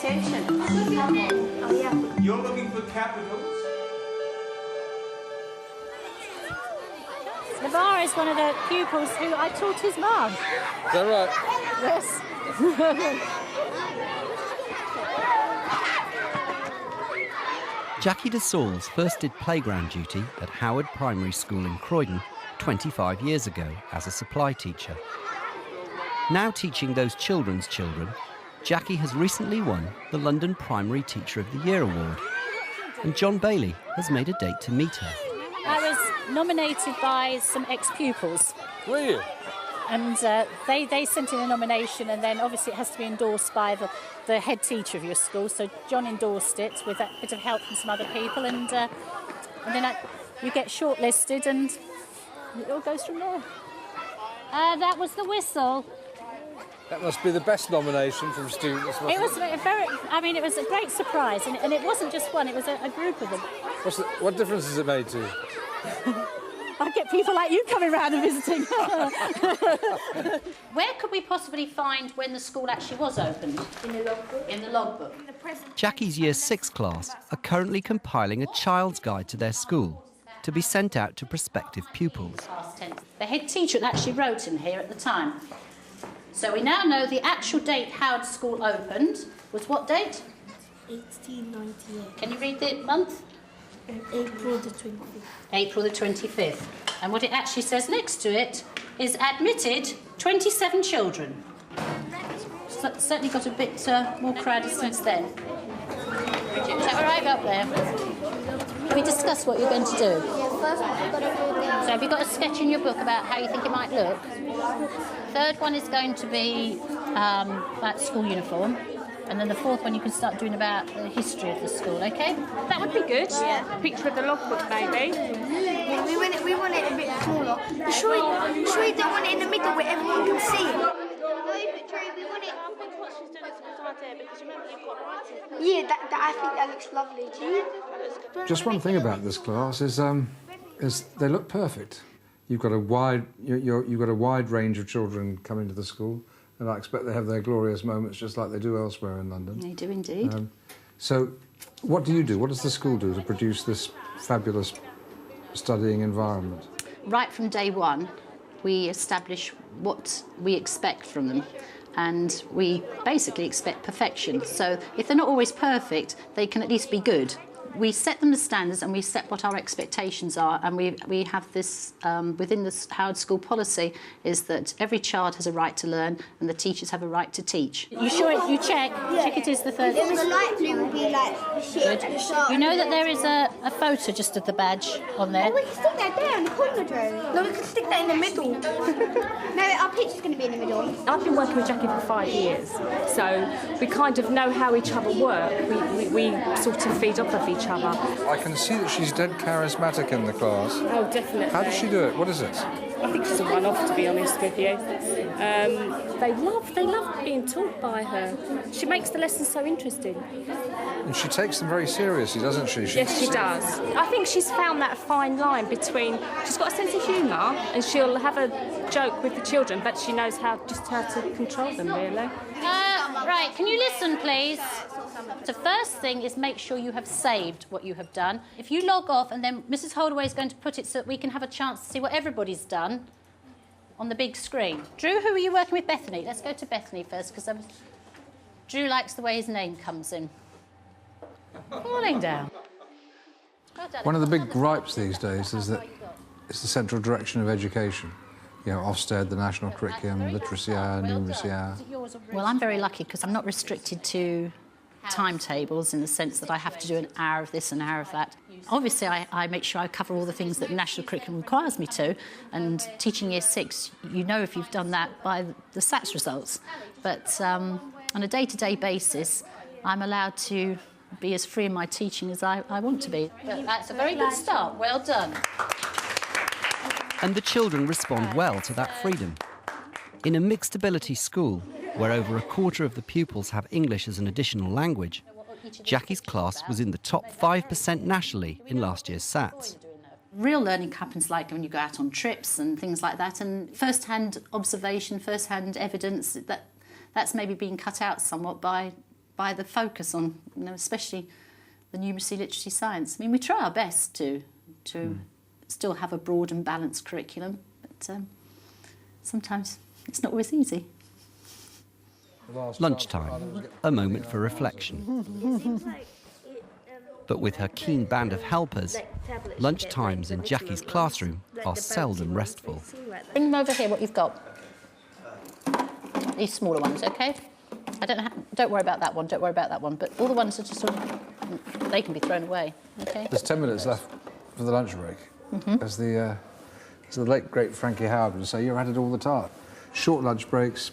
attention. Oh, yeah. You're looking for capitals? Navarre is one of the pupils who I taught his mum. Is that right? Yes. Jackie de Saulles first did playground duty at Howard Primary School in Croydon 25 years ago as a supply teacher. Now teaching those children's children, Jackie has recently won the London Primary Teacher of the Year award, and John Bailey has made a date to meet her. I was nominated by some ex-pupils. Were you? And they sent in a nomination, and then obviously it has to be endorsed by the head teacher of your school. So John endorsed it with a bit of help from some other people, and then you get shortlisted, and it all goes from there. That was the whistle. That must be the best nomination from students. It was it was a great surprise, and it wasn't just one; it was a group of them. What difference has it made to you? I get people like you coming round and visiting. Where could we possibly find when the school actually was opened? In the logbook. In the logbook. Jackie's Year 6 class are currently compiling a child's guide to their school to be sent out to prospective pupils. The head teacher actually wrote in here at the time. So we now know the actual date Howard School opened was what date? 1898. Can you read the month? April the 25th. April the 25th. And what it actually says next to it is admitted 27 children. So, certainly got a bit more crowded since then. Bridget, is that all right up there? Can we discuss what you're going to do? Yeah, first we've got to do the... So have you got a sketch in your book about how you think it might look? Third one is going to be that school uniform. And then the fourth one you can start doing about the history of the school, OK? That would be good. Yeah. A picture of the logbook, maybe. Yeah, we want it a bit smaller. Sure you don't want it in the middle where everyone can see it. We want it... Yeah, I think that looks lovely. Do you? Just one thing about this class is they look perfect. You've got a wide range of children coming to the school, and I expect they have their glorious moments just like they do elsewhere in London. They do indeed. So, what do you do? What does the school do to produce this fabulous studying environment? Right from day one, we establish what we expect from them. And we basically expect perfection. So if they're not always perfect, they can at least be good. We set them the standards and we set what our expectations are, and we have this within the Howard School policy is that every child has a right to learn and the teachers have a right to teach. You sure you check? Yeah. Check it is the third. The light blue will be like the sharp. You know that there is a photo just of the badge on there? Oh, we can stick that there in the corner, Joe. No, we can stick that in the middle. No, our picture's going to be in the middle. I've been working with Jackie for 5 years, so we kind of know how each other work. We sort of feed off of each other. I can see that she's dead charismatic in the class. Oh, definitely. How does she do it? What is it? I think she's a one-off, to be honest with you. They love being taught by her. She makes the lessons so interesting. And she takes them very seriously, doesn't she? Yes, she does. I think she's found that fine line between... She's got a sense of humour and she'll have a joke with the children, but she knows how to control them, really. Right, can you listen, please? The first thing is make sure you have saved what you have done. If you log off and then Mrs. Holdaway is going to put it so that we can have a chance to see what everybody's done on the big screen. Drew, who are you working with? Bethany. Let's go to Bethany first, because Drew likes the way his name comes in. Falling down. One of the big gripes these days is that it's the central direction of education. You know, Ofsted, the national curriculum, literacy hour, numeracy hour. Well, I'm very lucky because I'm not restricted to timetables in the sense that I have to do an hour of this, an hour of that. Obviously, I make sure I cover all the things that the national curriculum requires me to, and teaching Year 6, you know if you've done that by the SATS results. But on a day-to-day basis, I'm allowed to be as free in my teaching as I want to be. But that's a very good start. Well done. And the children respond well to that freedom. In a mixed ability school, where over a quarter of the pupils have English as an additional language, Jackie's class was in the top 5% nationally in last year's SATs. Real learning happens like when you go out on trips and things like that, and first-hand observation, first-hand evidence, that's maybe being cut out somewhat by by the focus on, especially the numeracy, literacy, science. I mean, we try our best to still have a broad and balanced curriculum, but sometimes it's not always easy. Lunchtime, a moment for reflection. But with her keen band of helpers, lunchtimes in Jackie's classroom are seldom restful. Bring them over here, what you've got. These smaller ones, OK? Don't worry about that one, don't worry about that one, but all the ones that are sort of, they can be thrown away, OK? There's 10 minutes left for the lunch break. As the late, great Frankie Howard would say, you're at it all the time. Short lunch breaks,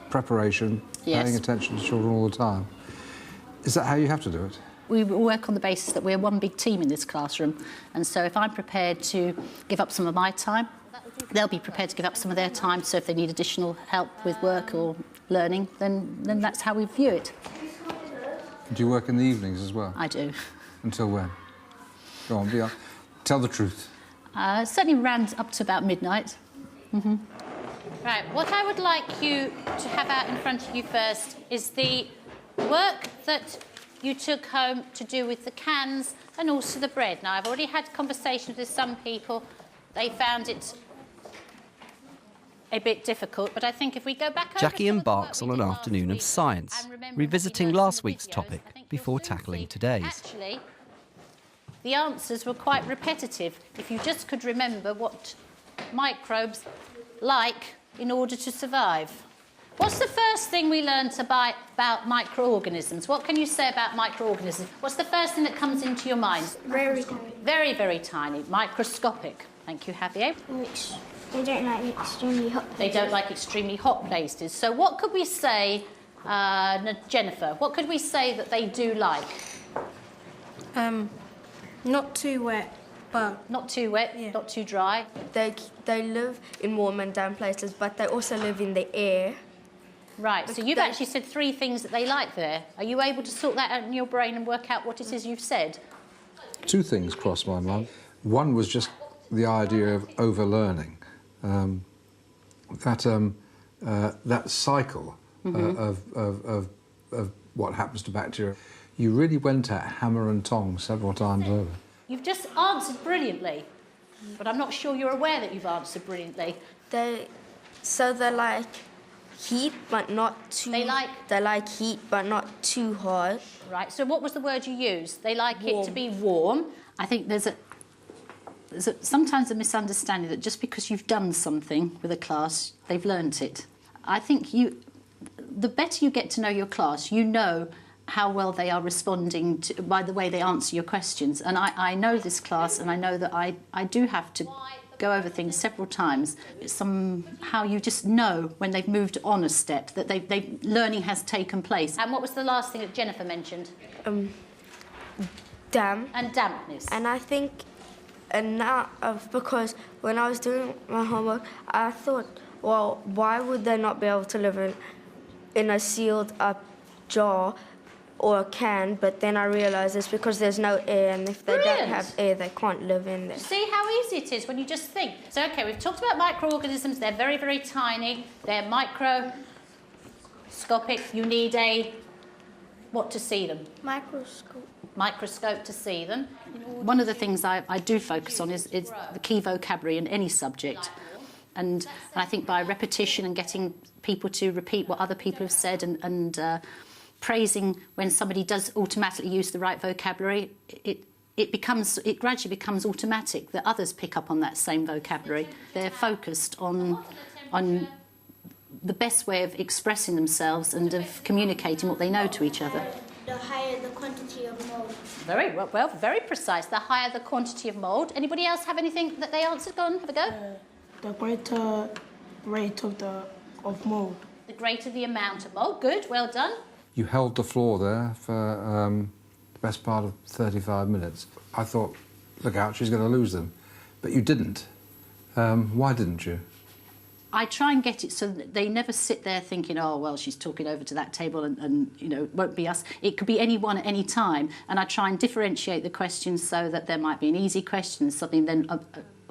preparation, paying attention to children all the time. Is that how you have to do it? We work on the basis that we're one big team in this classroom, and so if I'm prepared to give up some of my time, they'll be prepared to give up some of their time, so if they need additional help with work or learning, then that's how we view it. Do you work in the evenings as well? I do. Until when? Go on, be on. Tell the truth. Certainly round up to about midnight. Right, what I would like you to have out in front of you first is the work that you took home to do with the cans and also the bread. Now, I've already had conversations with some people. They found it a bit difficult, but I think if we go back over Jackie some of the embarks work on we an did afternoon last of week science, and remembering revisiting what we heard last from the week's videos, topic I think before you'll soon tackling see today's. Actually, the answers were quite repetitive. If you just could remember what microbes like in order to survive. What's the first thing we learnt about microorganisms? What can you say about microorganisms? What's the first thing that comes into your mind? Very tiny. Very, very tiny, microscopic. Thank you, Javier. They don't like extremely hot places. They don't like extremely hot places. So what could we say, Jennifer, what could we say that they do like? Not too wet, but... Not too wet, not too dry. They live in warm and damp places, but they also live in the air. Right, so you've actually said 3 things that they like there. Are you able to sort that out in your brain and work out what it is you've said? 2 things crossed my mind. One was just the idea of overlearning. That cycle of what happens to bacteria. You really went at hammer and tongs several times over. You've just answered brilliantly, but I'm not sure you're aware that you've answered brilliantly. They like heat, but not too... They like heat, but not too hot. Right, so what was the word you used? They like it to be warm. I think there's sometimes a misunderstanding that just because you've done something with a class, they've learnt it. I think the better you get to know your class, you know how well they are responding by the way they answer your questions. And I know this class, and I know that I do have to go over things several times. Somehow you just know when they've moved on a step, that learning has taken place. And what was the last thing that Jennifer mentioned? Damp. And dampness. And I think, because when I was doing my homework, I thought, well, why would they not be able to live in a sealed up jar or a can? But then I realised it's because there's no air, and if they don't have air, they can't live in there. See how easy it is when you just think. So, OK, we've talked about microorganisms. They're very, very tiny. They're microscopic. You need what to see them? Microscope. Microscope to see them. One of the things I do focus on is the key vocabulary in any subject. And I think by repetition and getting people to repeat what other people have said and praising when somebody does automatically use the right vocabulary, it gradually becomes automatic that others pick up on that same vocabulary. They're focused on the best way of expressing themselves and of communicating what they know to each other. The higher the quantity of mould. Very well, very precise. The higher the quantity of mould. Anybody else have anything that they answered? Go on, have a go. The greater rate of mould. The greater the amount of mould. Good, well done. You held the floor there for the best part of 35 minutes. I thought, look out, she's going to lose them. But you didn't. Why didn't you? I try and get it so that they never sit there thinking, oh, well, she's talking over to that table and it won't be us. It could be anyone at any time. And I try and differentiate the questions so that there might be an easy question, something then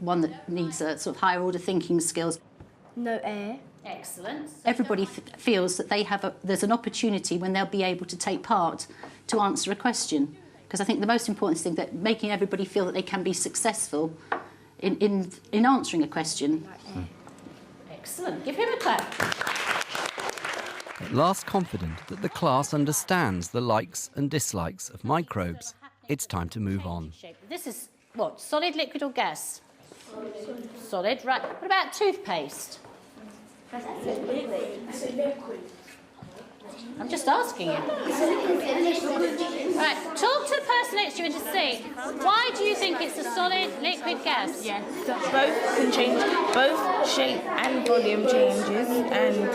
one that needs a sort of higher order thinking skills. No air. Excellent. Everybody feels that there's an opportunity when they'll be able to take part to answer a question. Because I think the most important thing that making everybody feel that they can be successful in answering a question. Excellent. Give him a clap. At last confident that the class understands the likes and dislikes of microbes, it's time to move on. This is what? Solid, liquid or gas? Solid. Right. What about toothpaste? I'm just asking you. Right, talk to the person next to you and just see, why do you think it's a solid, liquid, gas? Yes, both can change, both shape and volume changes, and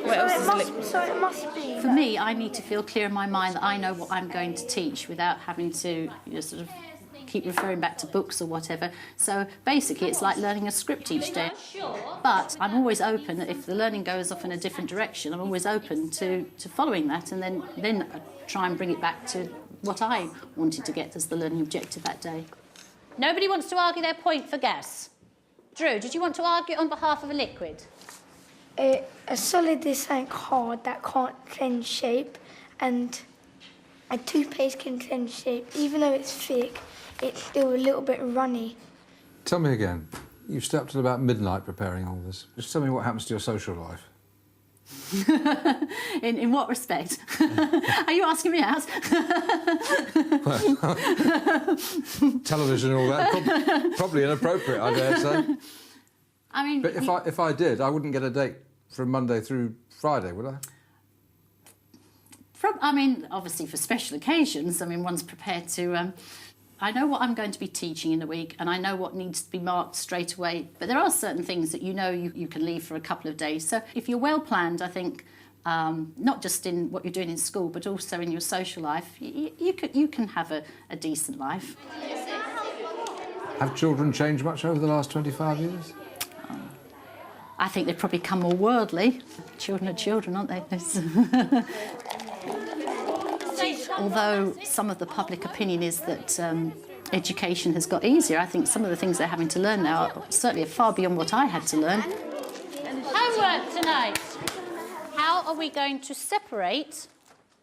what else is liquid? So it must be. For me, I need to feel clear in my mind that I know what I'm going to teach without having to sort of keep referring back to books or whatever. So basically it's like learning a script each day. But I'm always open that if the learning goes off in a different direction, I'm always open to following that and then try and bring it back to what I wanted to get as the learning objective that day. Nobody wants to argue their point for gas. Drew, did you want to argue on behalf of a liquid? A solid is something hard that can't change shape, and a toothpaste can change shape. Even though it's thick, it's still a little bit runny. Tell me again. You stepped at about midnight preparing all this. Just tell me what happens to your social life. In what respect? Are you asking me out? Television and all that. Probably inappropriate, I dare say. I mean, but if I did, I wouldn't get a date from Monday through Friday, would I? Obviously for special occasions, one's prepared to... I know what I'm going to be teaching in the week and I know what needs to be marked straight away, but there are certain things that you can leave for a couple of days. So if you're well planned, I think, not just in what you're doing in school, but also in your social life, you can have a decent life. Have children changed much over the last 25 years? I think they've probably become more worldly. Children are children, aren't they? Although some of the public opinion is that education has got easier, I think some of the things they're having to learn now are certainly far beyond what I had to learn. Homework tonight. How are we going to separate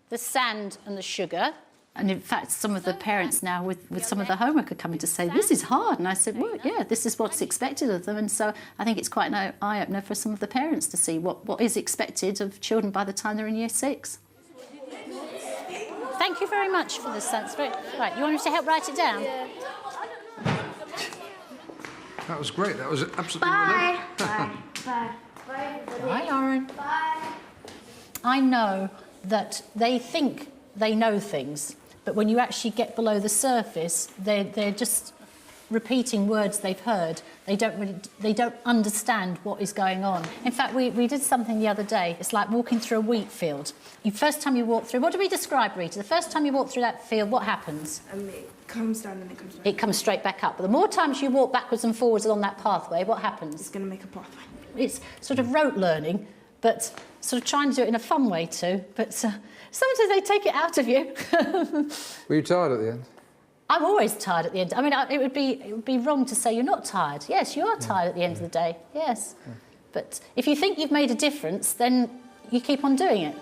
the sand and the sugar? And in fact, some of the parents now with some of the homework are coming to say, this is hard. And I said, well, yeah, this is what's expected of them. And so I think it's quite an eye-opener for some of the parents to see what is expected of children by the time they're in Year 6. Thank you very much for this, Sanskrit. Right, you want me to help write it down? Yeah. That was great. That was absolutely Bye. brilliant. Bye. Bye. Bye, Lauren. Bye. I know that they think they know things, but when you actually get below the surface, they're just repeating words they've heard. They don't understand what is going on. In fact, we did something the other day. It's like walking through a wheat field. The first time you walk through, what do we describe, Rita? The first time you walk through that field, what happens? It comes down and it comes back. It comes straight back up. But the more times you walk backwards and forwards along that pathway, what happens? It's going to make a pathway. It's sort of rote learning, but sort of trying to do it in a fun way too. But sometimes they take it out of you. Were you tired at the end? I'm always tired at the end. It would be wrong to say you're not tired. Yes, you are tired at the end of the day. Yes. But if you think you've made a difference, then you keep on doing it.